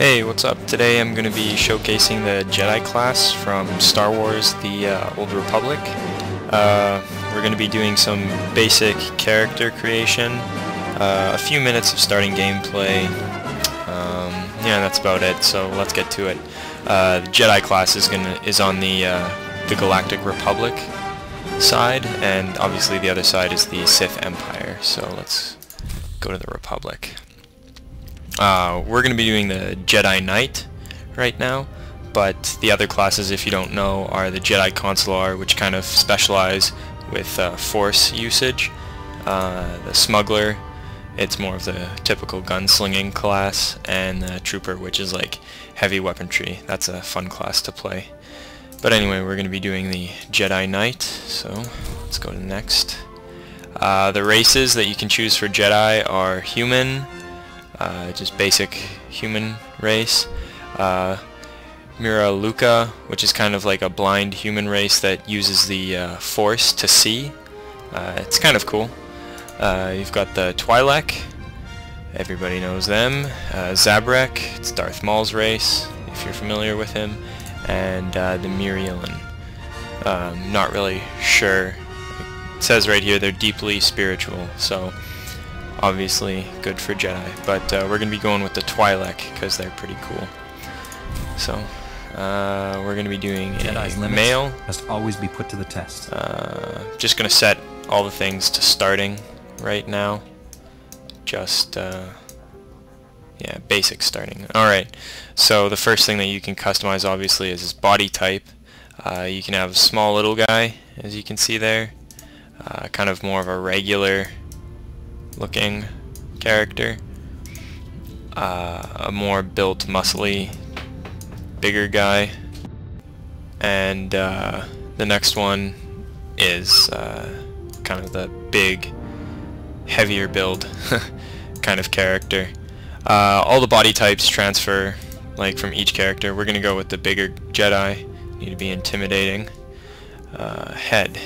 Hey, what's up? Today I'm going to be showcasing the Jedi class from Star Wars The Old Republic. We're going to be doing some basic character creation, a few minutes of starting gameplay. Yeah, that's about it, so let's get to it. The Jedi class is on the Galactic Republic side, and obviously the other side is the Sith Empire, so let's go to the Republic. We're going to be doing the Jedi Knight right now, but the other classes, if you don't know, are the Jedi Consular, which kind of specialize with Force usage. The Smuggler, it's more of the typical gunslinging class, and the Trooper, which is like heavy weaponry. That's a fun class to play. But anyway, we're going to be doing the Jedi Knight, so let's go to the next. The races that you can choose for Jedi are human, just basic human race. Mira Luca, which is kind of like a blind human race that uses the Force to see. It's kind of cool. You've got the Twi'lek, everybody knows them. Zabrek, it's Darth Maul's race, if you're familiar with him. And the Mirielin. Not really sure. It says right here they're deeply spiritual, so obviously good for Jedi, but we're going to be going with the Twi'lek because they're pretty cool. So we're going to be doing Jedi's a male. Must always be put to the test. Just going to set all the things to starting right now. Just yeah, basic starting. Alright, so the first thing that you can customize obviously is his body type. You can have a small little guy, as you can see there. Kind of more of a regular looking character. A more built, muscly, bigger guy. And the next one is kind of the big, heavier build kind of character. All the body types transfer like from each character. We're gonna go with the bigger Jedi. Need to be intimidating. Head.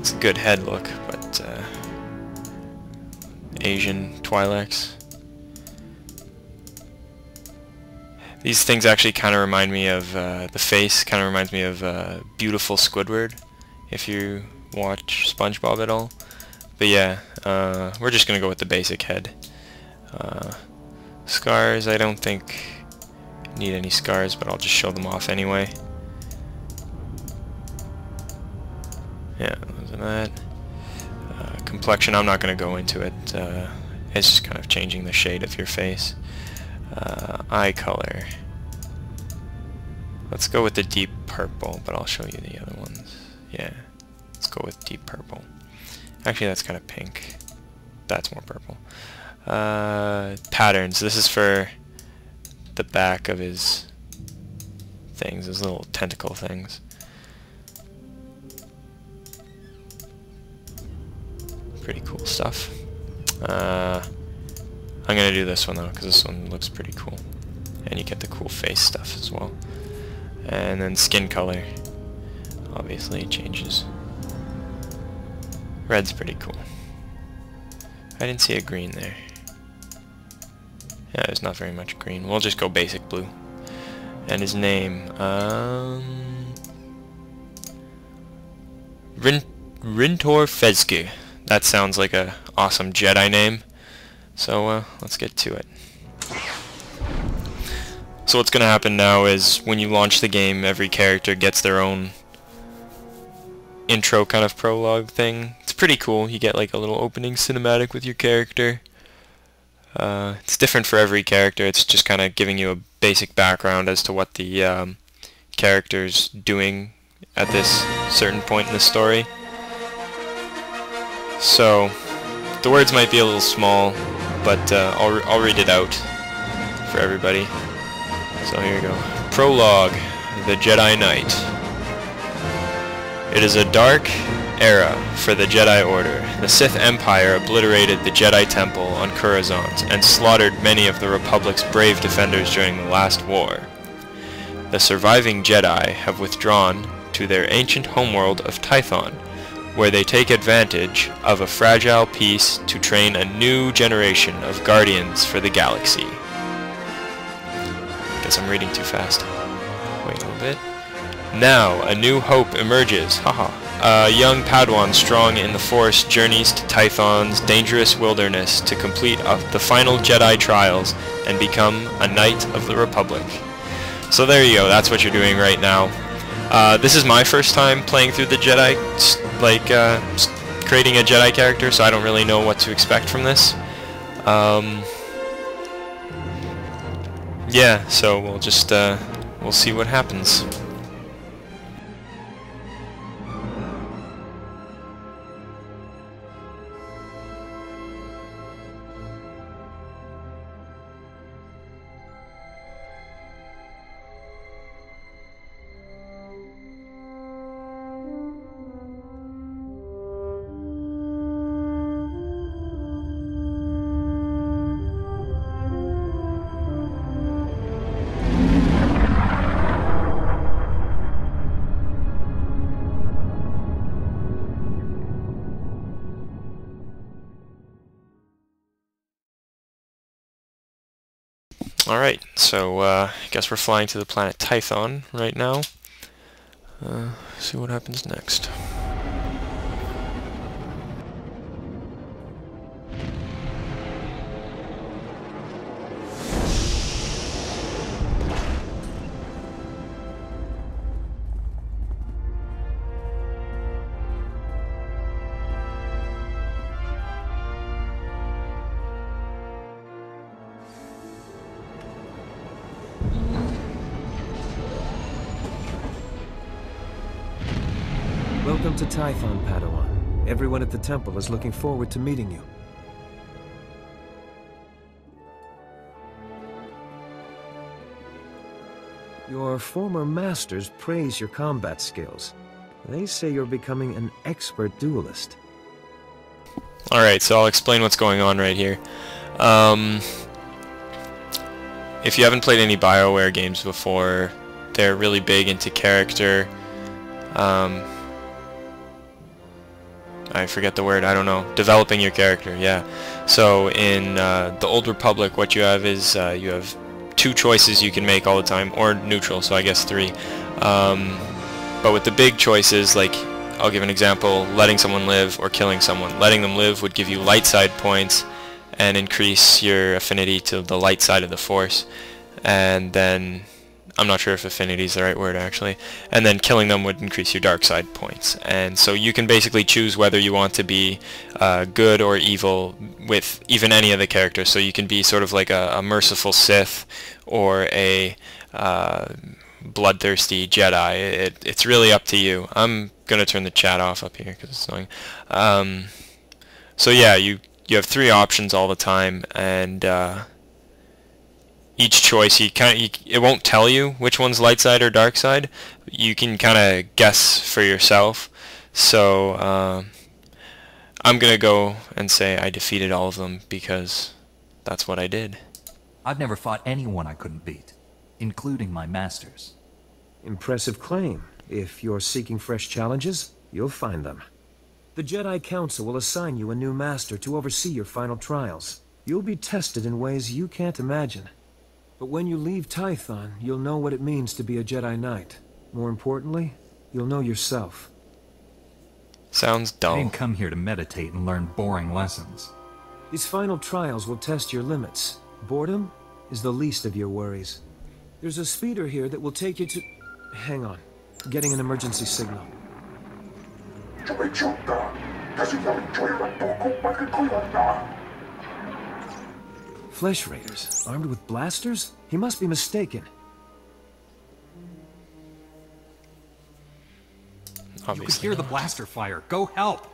It's a good head look, but Asian Twi'leks. These things actually kind of remind me of the face. Kind of reminds me of Beautiful Squidward, if you watch SpongeBob at all. But yeah, we're just gonna go with the basic head. Scars, I don't think need any scars, but I'll just show them off anyway. Yeah, those are that. Complexion, I'm not going to go into it. It's just kind of changing the shade of your face. Eye color. Let's go with the deep purple, but I'll show you the other ones. Yeah, let's go with deep purple. Actually, that's kind of pink. That's more purple. Patterns. This is for the back of his things, his little tentacle things. Pretty cool stuff. I'm gonna do this one though, because this one looks pretty cool. And you get the cool face stuff as well. And then skin color. Obviously it changes. Red's pretty cool. I didn't see a green there. Yeah, there's not very much green. We'll just go basic blue. And his name, Rintor Fezke. That sounds like a awesome Jedi name. So let's get to it. So what's gonna happen now is when you launch the game, every character gets their own intro kind of prologue thing. It's pretty cool. You get like a little opening cinematic with your character. It's different for every character. It's just kind of giving you a basic background as to what the character's doing at this certain point in the story. So the words might be a little small, but I'll read it out for everybody. So here we go. Prologue, the Jedi Knight. It is a dark era for the Jedi Order. The Sith Empire obliterated the Jedi Temple on Coruscant and slaughtered many of the Republic's brave defenders during the last war. The surviving Jedi have withdrawn to their ancient homeworld of Tython, where they take advantage of a fragile peace to train a new generation of guardians for the galaxy. Guess I'm reading too fast. Wait a little bit. Now, a new hope emerges. Haha. A young Padawan strong in the Force journeys to Tython's dangerous wilderness to complete the final Jedi trials and become a Knight of the Republic. So there you go, that's what you're doing right now. This is my first time playing through the Jedi, creating a Jedi character, so I don't really know what to expect from this. Yeah, so we'll just, we'll see what happens. Alright, so I guess we're flying to the planet Tython right now. See what happens next. Welcome to Tython, Padawan. Everyone at the temple is looking forward to meeting you. Your former masters praise your combat skills. They say you're becoming an expert duelist. Alright, so I'll explain what's going on right here. If you haven't played any BioWare games before, they're really big into character. I forget the word, I don't know. Developing your character, yeah. So in the Old Republic, what you have is you have 2 choices you can make all the time, or neutral, so I guess 3. But with the big choices, like, I'll give an example, letting someone live or killing someone. Letting them live would give you light side points and increase your affinity to the light side of the Force. And then, I'm not sure if affinity is the right word actually, and then killing them would increase your dark side points. And so you can basically choose whether you want to be good or evil with even any of the characters. So you can be sort of like a merciful Sith or a bloodthirsty Jedi. It's really up to you. I'm going to turn the chat off up here because it's annoying. So yeah, you have 3 options all the time, and each choice, it won't tell you which one's light side or dark side. You can kind of guess for yourself. So I'm gonna go and say I defeated all of them because that's what I did. I've never fought anyone I couldn't beat, including my masters. Impressive claim. If you're seeking fresh challenges, you'll find them. The Jedi Council will assign you a new master to oversee your final trials. You'll be tested in ways you can't imagine. But when you leave Tython, you'll know what it means to be a Jedi Knight. More importantly, you'll know yourself. Sounds dull. I didn't come here to meditate and learn boring lessons. These final trials will test your limits. Boredom is the least of your worries. There's a speeder here that will take you to... Hang on. Getting an emergency signal. Flesh Raiders, armed with blasters? He must be mistaken. You could hear the blaster fire. Go help!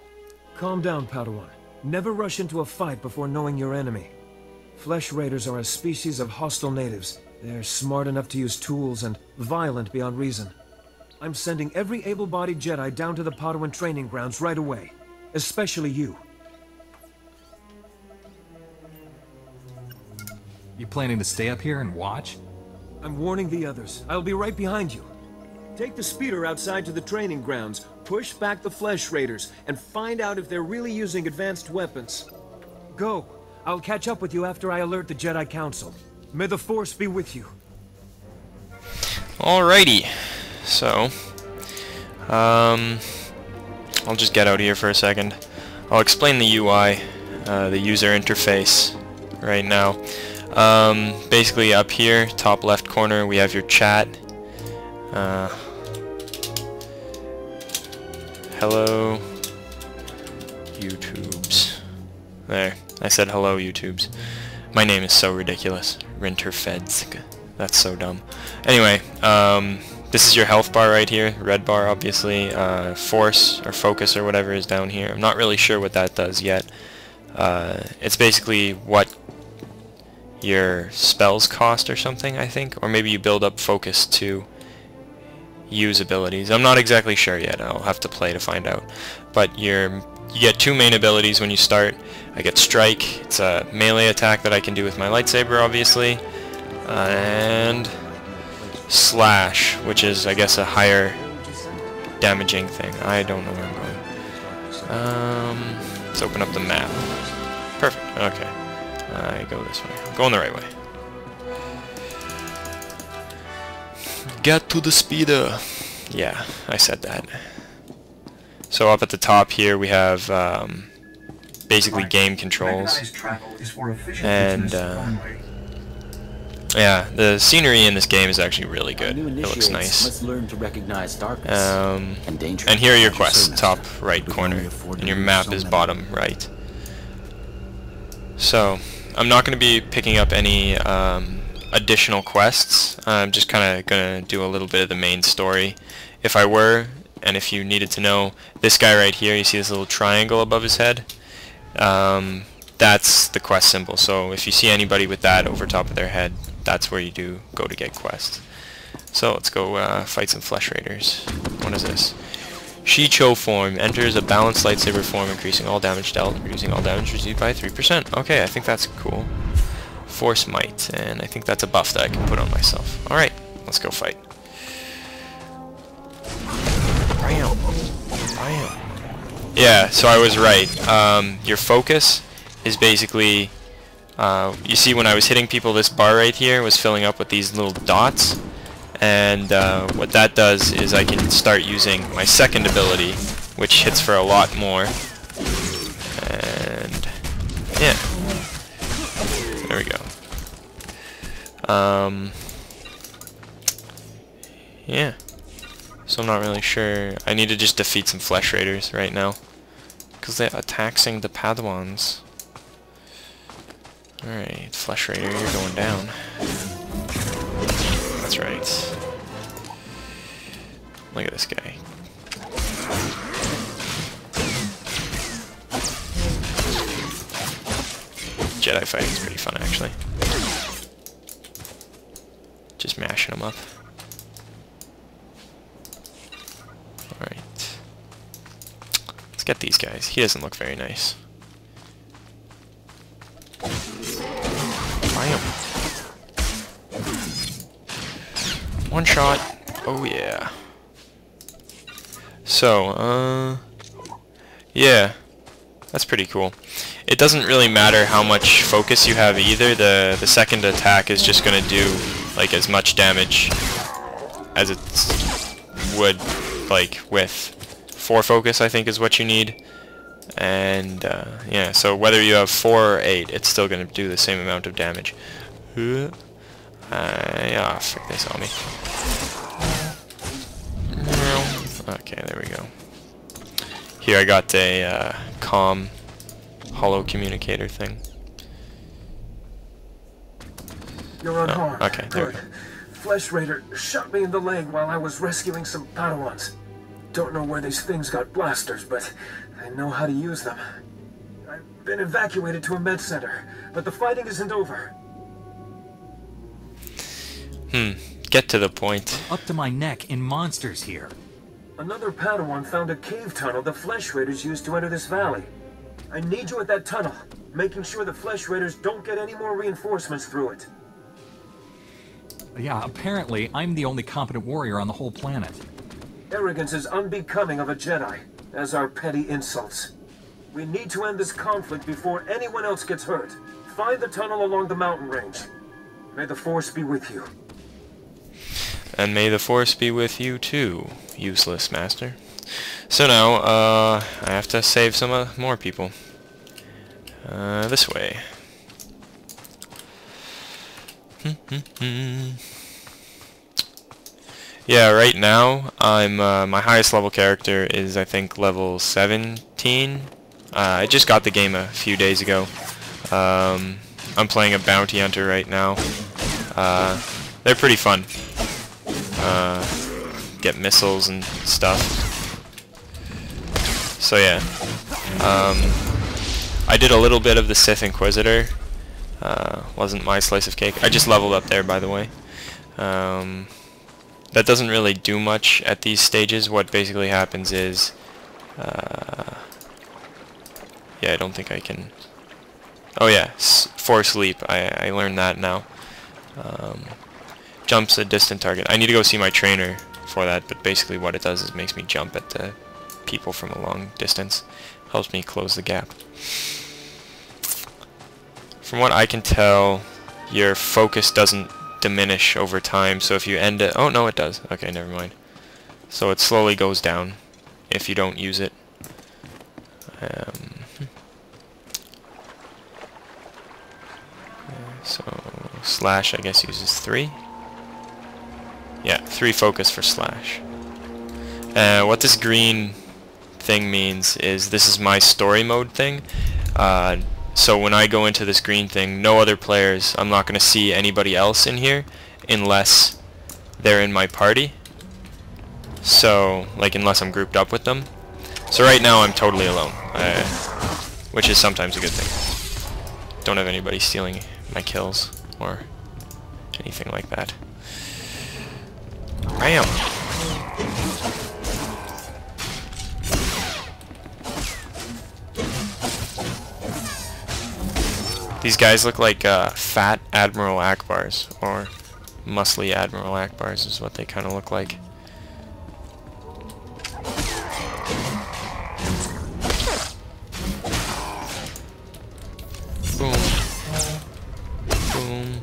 Calm down, Padawan. Never rush into a fight before knowing your enemy. Flesh Raiders are a species of hostile natives. They're smart enough to use tools and violent beyond reason. I'm sending every able-bodied Jedi down to the Padawan training grounds right away. Especially you. You planning to stay up here and watch? I'm warning the others. I'll be right behind you. Take the speeder outside to the training grounds, push back the Flesh Raiders, and find out if they're really using advanced weapons. Go. I'll catch up with you after I alert the Jedi Council. May the Force be with you. Alrighty, so I'll just get out here for a second. I'll explain the UI, the user interface right now. Basically up here, top left corner, we have your chat. Hello YouTubes. There, I said hello YouTubes. My name is so ridiculous. Rinterfeds. That's so dumb. Anyway, this is your health bar right here, red bar obviously. Force or focus or whatever is down here. I'm not really sure what that does yet. It's basically what your spells cost or something, I think, or maybe you build up focus to use abilities. I'm not exactly sure yet. I'll have to play to find out. But you get two main abilities when you start. I get Strike. It's a melee attack that I can do with my lightsaber, obviously. And Slash, which is, I guess, a higher damaging thing. I don't know where I'm going. Let's open up the map. Perfect. Okay. I go this way. I'm going the right way. Get to the speeder. Yeah, I said that. So up at the top here we have basically game controls. And yeah, the scenery in this game is actually really good. It looks nice. And here are your quests, top right corner, and your map is bottom right. So I'm not going to be picking up any additional quests. I'm just kind of going to do a little bit of the main story. If I were, and if you needed to know, this guy right here, you see this little triangle above his head? That's the quest symbol. So if you see anybody with that over top of their head, that's where you do go to get quests. So let's go fight some flesh raiders. What is this? Shicho form enters a balanced lightsaber form, increasing all damage dealt, reducing all damage received by 3%. Okay, I think that's cool. Force might, and I think that's a buff that I can put on myself. Alright, let's go fight. Bam. Bam. Yeah, so I was right. Your focus is basically, you see when I was hitting people, this bar right here was filling up with these little dots. And what that does is I can start using my second ability, which hits for a lot more. And yeah, there we go. Yeah, so I'm not really sure. I need to just defeat some flesh raiders right now, because they're attacking the Padawans. Alright, flesh raider, you're going down. That's right. Look at this guy. Jedi fighting is pretty fun, actually. Just mashing them up. Alright. Let's get these guys. He doesn't look very nice. Bam. One shot. Oh yeah. So, yeah. That's pretty cool. It doesn't really matter how much focus you have either. The second attack is just gonna do like as much damage as it would like with 4 focus, I think is what you need. And yeah, so whether you have 4 or 8, it's still gonna do the same amount of damage. Yeah, frick, they saw me. Okay, there we go. Here I got a comm hollow communicator thing. You're unharmed. Okay, there we Good. go. Flesh Raider shot me in the leg while I was rescuing some Padawans. Don't know where these things got blasters, but I know how to use them. I've been evacuated to a med center, but the fighting isn't over. Get to the point. Up to my neck in monsters here. Another Padawan found a cave tunnel the Flesh Raiders used to enter this valley. I need you at that tunnel, making sure the Flesh Raiders don't get any more reinforcements through it. Yeah, apparently I'm the only competent warrior on the whole planet. Arrogance is unbecoming of a Jedi, as are petty insults. We need to end this conflict before anyone else gets hurt. Find the tunnel along the mountain range. May the Force be with you. And may the Force be with you too, useless master. So now, I have to save some more people. This way. Yeah, right now, I'm, my highest level character is, I think, level 17. I just got the game a few days ago. I'm playing a bounty hunter right now. They're pretty fun. Get missiles and stuff. So yeah. I did a little bit of the Sith Inquisitor. Wasn't my slice of cake. I just leveled up there, by the way. That doesn't really do much at these stages. What basically happens is... yeah, I don't think I can... Oh yeah, Force Leap. I learned that now. Jumps a distant target. I need to go see my trainer for that, but basically what it does is makes me jump at the people from a long distance. Helps me close the gap. From what I can tell, your focus doesn't diminish over time, so if you end it... Oh, no, it does. Okay, never mind. So it slowly goes down if you don't use it. So, slash, I guess, uses 3. Yeah, 3 focus for slash. What this green thing means is this is my story mode thing. So when I go into this green thing, no other players, I'm not going to see anybody else in here unless they're in my party. So, like, unless I'm grouped up with them. So right now I'm totally alone, which is sometimes a good thing. Don't have anybody stealing my kills or anything like that. Bam! These guys look like fat Admiral Akbars, or muscly Admiral Akbars is what they kind of look like. Boom. Boom.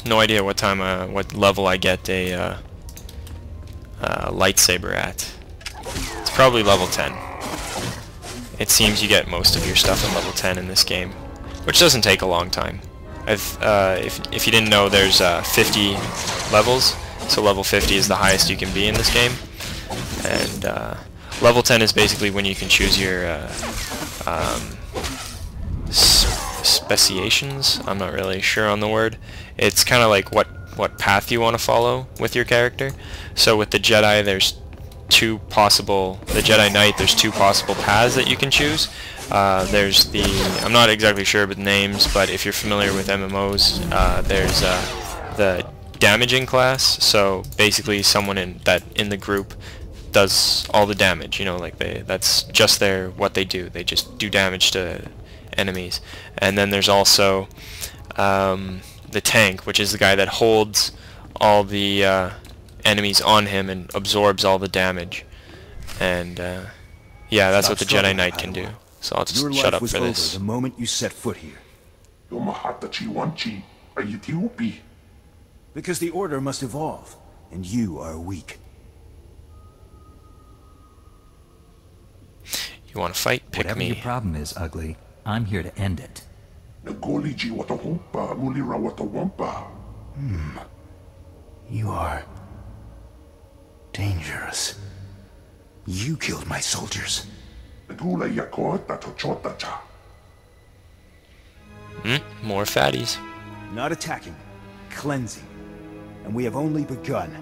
No idea what time, what level I get a lightsaber at. It's probably level 10. It seems you get most of your stuff at level 10 in this game, which doesn't take a long time. If you didn't know, there's 50 levels, so level 50 is the highest you can be in this game, and level 10 is basically when you can choose your speciations. I'm not really sure on the word. It's kind of like what path you want to follow with your character. So with the Jedi, there's two possible... The Jedi Knight, there's two possible paths that you can choose. There's the... I'm not exactly sure about the names, but if you're familiar with MMOs, there's the damaging class. So basically someone in the group does all the damage. You know, like that's just what they do. They just do damage to enemies. And then there's also the tank, which is the guy that holds all the enemies on him and absorbs all the damage. And yeah, that's what the Jedi Knight can do. So I'll just shut up for this. The moment you set foot here. Because the Order must evolve, and you are weak. You want to fight? Pick Whatever me. your problem is, Ugly, I'm here to end it. You are... dangerous. You killed my soldiers. More fatties. Not attacking, cleansing. And we have only begun.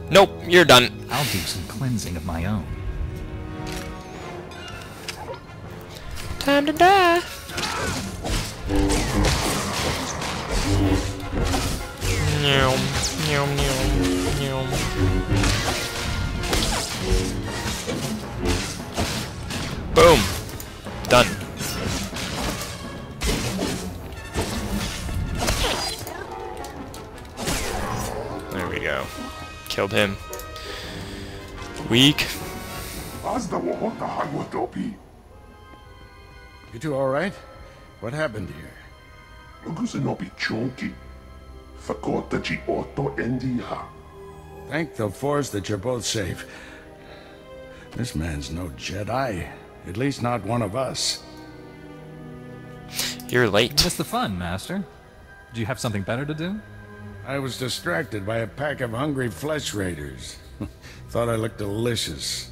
Nope, you're done. I'll do some cleansing of my own. Time to die. Meow, meow, meow, meow. Boom. Done. There we go. Killed him. Weak. You two all right? What happened here? Lugusinobi chunky. Fakota ji otto endia. Thank the Force that you're both safe. This man's no Jedi. At least not one of us. You're late. Just the fun, Master. Do you have something better to do? I was distracted by a pack of hungry flesh raiders. Thought I looked delicious.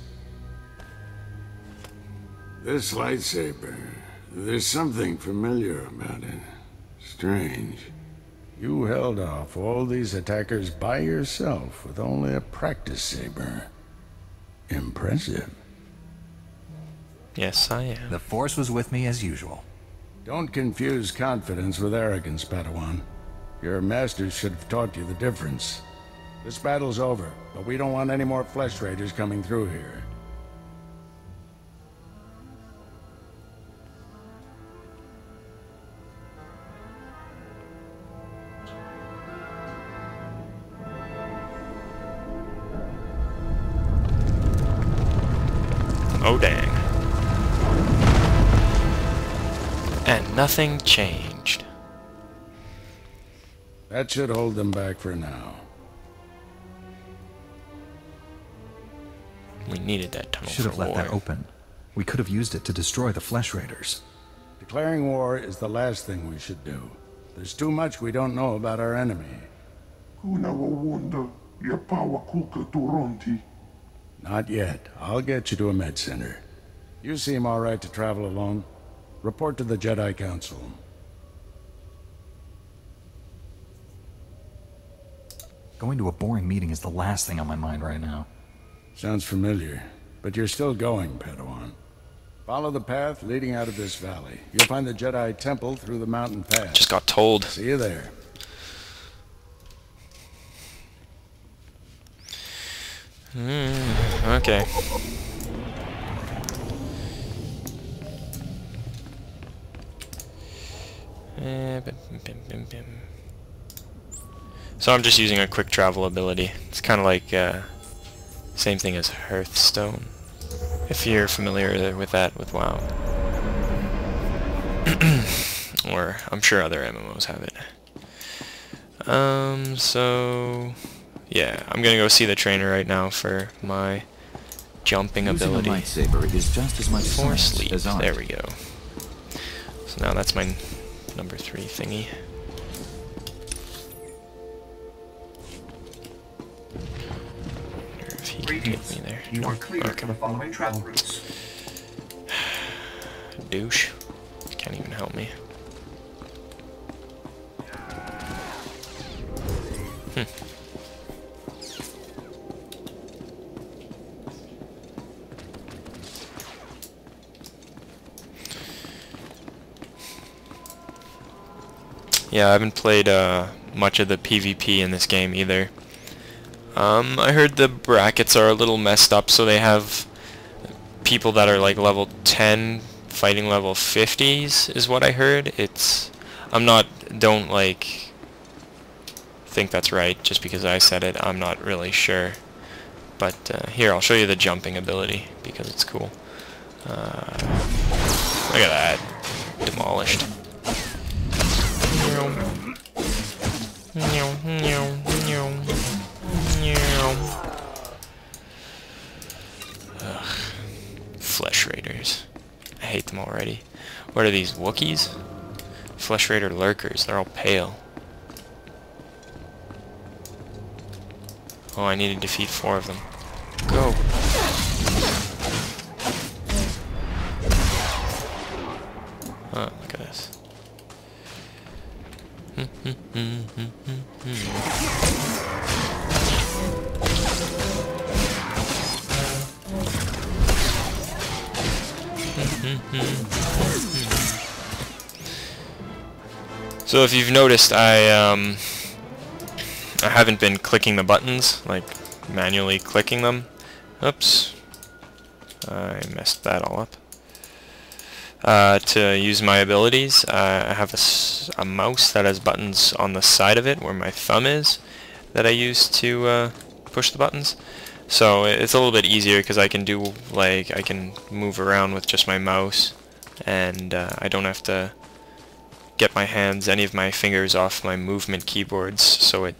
This lightsaber, there's something familiar about it. Strange. You held off all these attackers by yourself with only a practice saber. Impressive. Yes, I am. The Force was with me as usual. Don't confuse confidence with arrogance, Padawan. Your masters should have taught you the difference. This battle's over, but we don't want any more flesh raiders coming through here. Oh dang. And nothing changed. That should hold them back for now. We needed that tunnel Should have for left war. that open. We could have used it to destroy the Flesh Raiders. Declaring war is the last thing we should do. There's too much we don't know about our enemy. Kuna wawunda. Yapawa kuka turonti. Not yet. I'll get you to a med center. You seem all right to travel alone. Report to the Jedi Council. Going to a boring meeting is the last thing on my mind right now. Sounds familiar, but you're still going, Padawan. Follow the path leading out of this valley. You'll find the Jedi Temple through the mountain path. Just got told. See you there. Okay. So I'm just using a quick travel ability. It's kind of like same thing as Hearthstone, if you're familiar with that with WoW. Or I'm sure other MMOs have it. So yeah, I'm gonna go see the trainer right now for my jumping ability. Using a lightsaber is just as much For science sleep. as art. There we go. So now that's my number 3 thingy. Wonder if he can get me there. You are Nope. clear Okay. for the following travel routes. Douche. Can't even help me. Yeah, I haven't played much of the PvP in this game either. I heard the brackets are a little messed up, so they have people that are like level 10 fighting level 50s is what I heard. Don't like think that's right just because I said it. I'm not really sure. But here, I'll show you the jumping ability because it's cool. Look at that. Demolished. Ugh. Flesh Raiders. I hate them already. What are these, Wookiees? Flesh Raider lurkers. They're all pale. Oh, I need to defeat 4 of them. Go! Oh, look at this. So if you've noticed, I haven't been clicking the buttons, like manually clicking them. Oops. I messed that all up. To use my abilities, I have a mouse that has buttons on the side of it where my thumb is that I use to push the buttons. So it's a little bit easier because I can do I can move around with just my mouse and I don't have to get any of my fingers off my movement keyboards, so it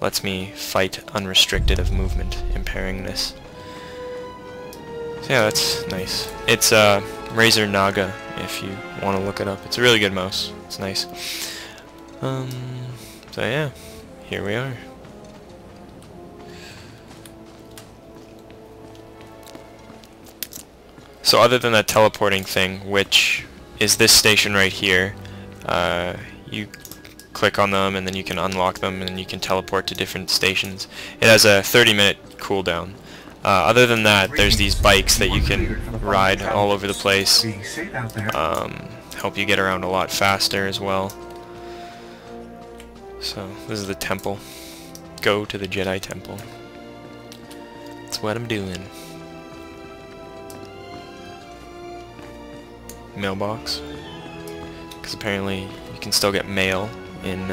lets me fight unrestricted of movement, impairing this. So yeah, that's nice. It's Razer Naga, if you want to look it up. It's a really good mouse. It's nice. So yeah, here we are. So other than that teleporting thing, which is this station right here, you click on them and then you can unlock them and you can teleport to different stations. It has a 30-minute cooldown. Other than that, there's these bikes that you can ride all over the place, help you get around a lot faster as well. So this is the temple. Go to the Jedi temple. That's what I'm doing. Mailbox, because apparently you can still get mail in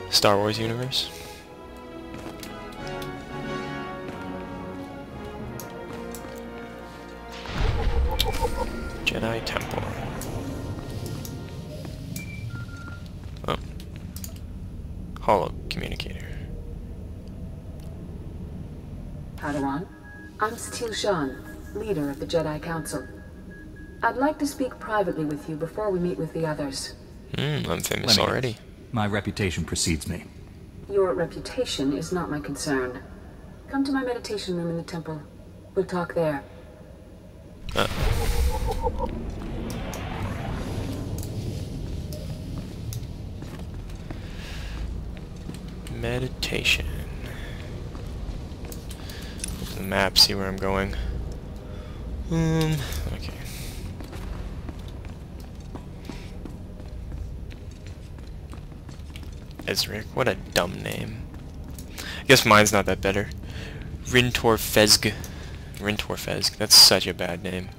Star Wars universe. Jedi temple. Oh. Holo communicator. Padawan, I'm Satil Shan, leader of the Jedi Council. I'd like to speak privately with you before we meet with the others. I'm famous already. My reputation precedes me. Your reputation is not my concern. Come to my meditation room in the temple. We'll talk there. Meditation. Look at the map, see where I'm going. Okay. Ezric, what a dumb name. I guess mine's not that better. Rintorfezg. Rintorfezg, that's such a bad name.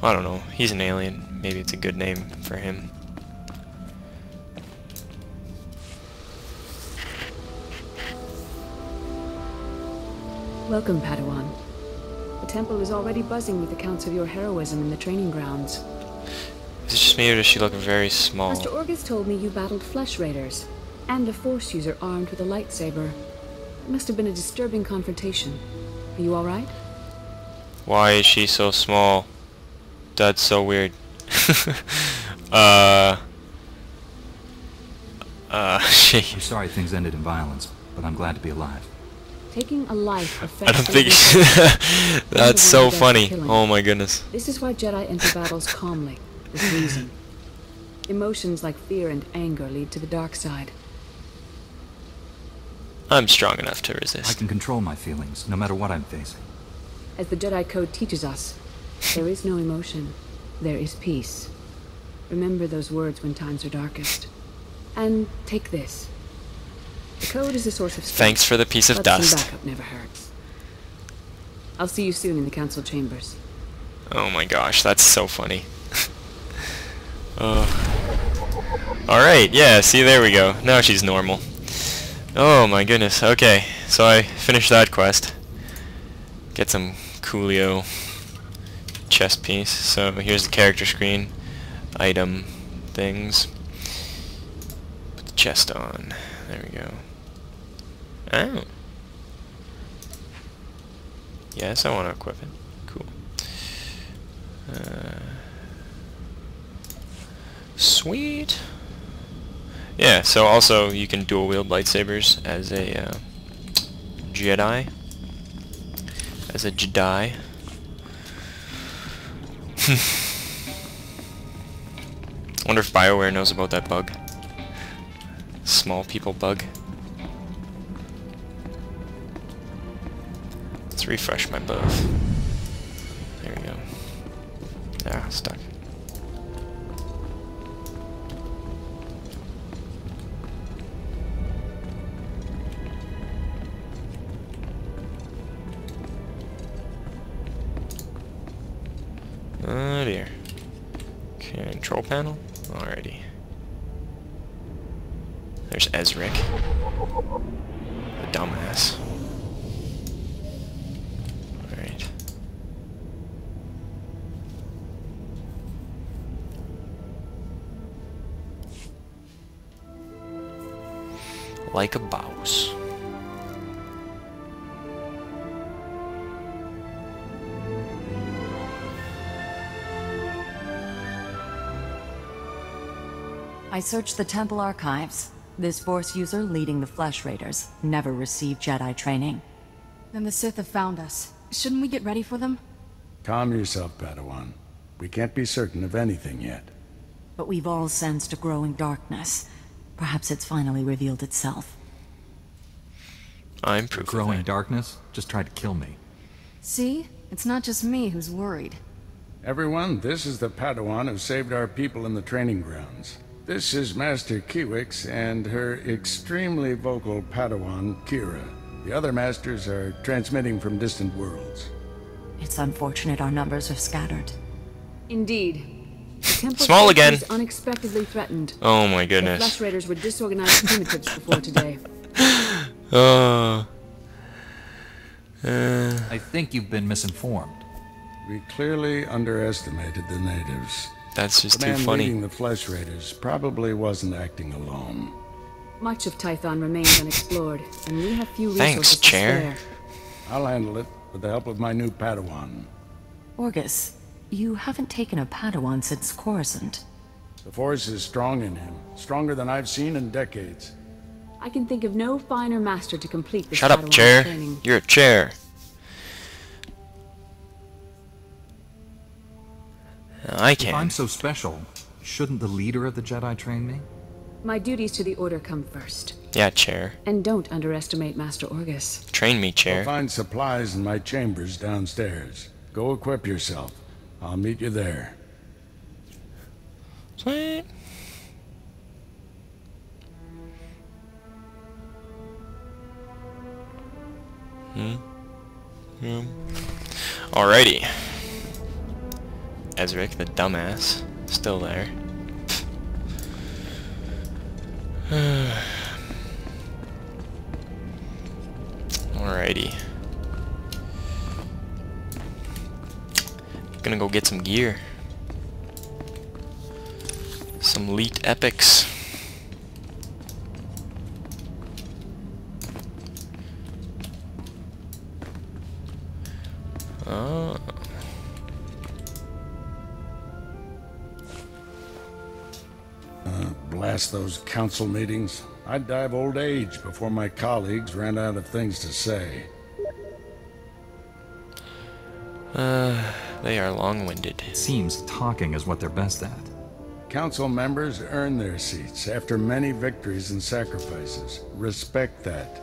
I don't know, he's an alien. Maybe it's a good name for him. Welcome, Padawan. The temple is already buzzing with accounts of your heroism in the training grounds. Is it just me or does she look very small? Master Orgus told me you battled flesh raiders, and a Force user armed with a lightsaber. It must have been a disturbing confrontation. Are you alright? Why is she so small? That's so weird. She... I'm sorry things ended in violence, but I'm glad to be alive. Taking a life affects... I don't think... That's so funny. Oh my goodness. This is why Jedi enter battles calmly, with reason. Emotions like fear and anger lead to the dark side. I'm strong enough to I resist. can control my feelings, no matter what I'm facing. As the Jedi Code teaches us, there is no emotion, there is peace. Remember those words when times are darkest. And take this. The code is a source of strength. Thanks for the piece of But dust. some backup never hurts. I'll see you soon in the council chambers. Oh my gosh, that's so funny. Alright, yeah, see, there we go. Now she's normal. Oh my goodness, okay. So I finished that quest. Get some coolio chest piece. So here's the character screen. Item things. Put the chest on. There we go. Oh. Yes, I want to equip it. Cool. Sweet. Yeah, so also you can dual wield lightsabers as a Jedi. As a Jedi. Wonder if BioWare knows about that bug. Small people bug. Let's refresh my buff. There we go. Ah, stuck. Oh dear. Control panel? Alrighty. There's Ezric. The dumbass. Alright. Like a boss. I searched the temple archives. This Force user leading the Flesh Raiders never received Jedi training. Then the Sith have found us. Shouldn't we get ready for them? Calm yourself, Padawan. We can't be certain of anything yet. But we've all sensed a growing darkness. Perhaps it's finally revealed itself. I'm proof of Growing that. darkness just tried to kill me. See? It's not just me who's worried. Everyone, this is the Padawan who saved our people in the training grounds. This is Master Kiwix and her extremely vocal Padawan, Kira. The other masters are transmitting from distant worlds. It's unfortunate our numbers are scattered. Indeed. The temple Small again. was unexpectedly threatened. Oh my The goodness. Flesh Raiders were disorganized primitives before today. I think you've been misinformed. We clearly underestimated the natives. That's just The too man funny. leading the Flesh Raiders probably wasn't acting alone. Much of Tython remains unexplored, and we have few Thanks, resources to Chair. spare. I'll handle it with the help of my new Padawan. Orgus, you haven't taken a Padawan since Coruscant. The Force is strong in him, stronger than I've seen in decades. I can think of no finer master to complete this Shut up, Padawan Chair. training. You're a chair. I If I'm can. so special, shouldn't the leader of the Jedi train me? My duties to the Order come first. Yeah, chair. And don't underestimate Master Orgus. Train me, You'll chair. find supplies in my chambers downstairs. Go equip yourself. I'll meet you there. Sweet. Alrighty. Ezric, the dumbass, still there. Alrighty. Gonna go get some gear. Some elite epics. Oh. Blast those council meetings. I'd die of old age before my colleagues ran out of things to say. They are long-winded. It seems talking is what they're best at. Council members earn their seats after many victories and sacrifices. Respect that.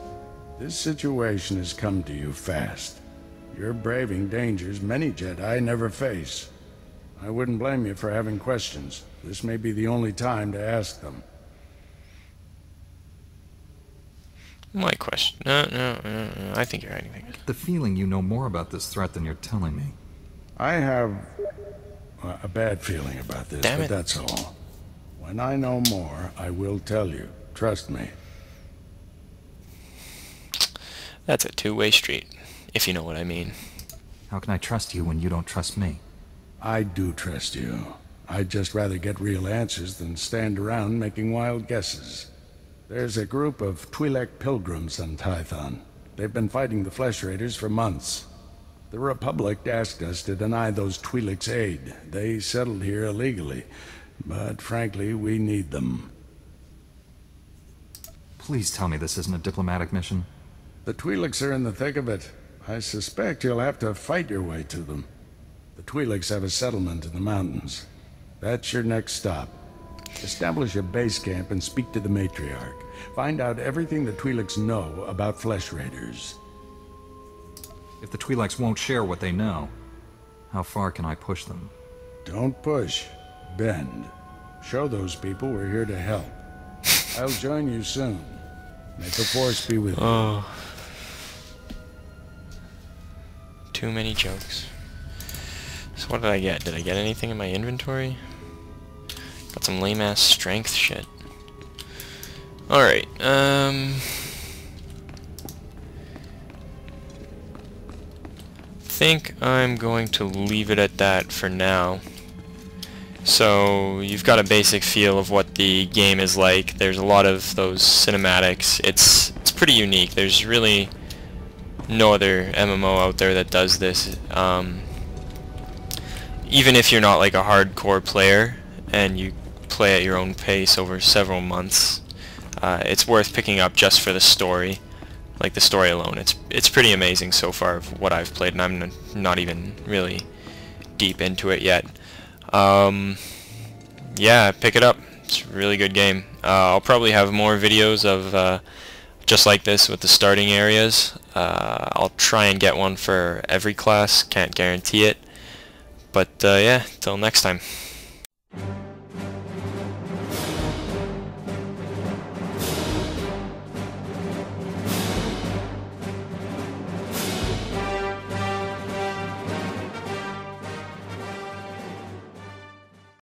This situation has come to you fast. You're braving dangers many Jedi never face. I wouldn't blame you for having questions. This may be the only time to ask them. My question. No. I think you're hiding things. The feeling you know more about this threat than you're telling me. I have a bad feeling about this, Damn but it. that's all. When I know more, I will tell you. Trust me. That's a two-way street, if you know what I mean. How can I trust you when you don't trust me? I do trust you. I'd just rather get real answers than stand around making wild guesses. There's a group of Twi'lek pilgrims on Tython. They've been fighting the Flesh Raiders for months. The Republic asked us to deny those Twi'leks aid. They settled here illegally, but frankly, we need them. Please tell me this isn't a diplomatic mission. The Twi'leks are in the thick of it. I suspect you'll have to fight your way to them. The Twi'leks have a settlement in the mountains. That's your next stop. Establish a base camp and speak to the matriarch. Find out everything the Twi'leks know about Flesh Raiders. If the Twi'leks won't share what they know, how far can I push them? Don't push. Bend. Show those people we're here to help. I'll join you soon. May the Force be with you. Oh. Too many jokes. So what did I get? Did I get anything in my inventory? Got some lame-ass strength shit. Alright, think I'm going to leave it at that for now. So you've got a basic feel of what the game is like. There's a lot of those cinematics. It's pretty unique. There's really no other MMO out there that does this. Even if you're not like a hardcore player and you play at your own pace over several months, it's worth picking up just for the story. Like the story alone, it's pretty amazing so far of what I've played, and I'm not even really deep into it yet. Yeah, pick it up. It's a really good game. I'll probably have more videos of just like this with the starting areas. I'll try and get one for every class. Can't guarantee it, but yeah, till next time.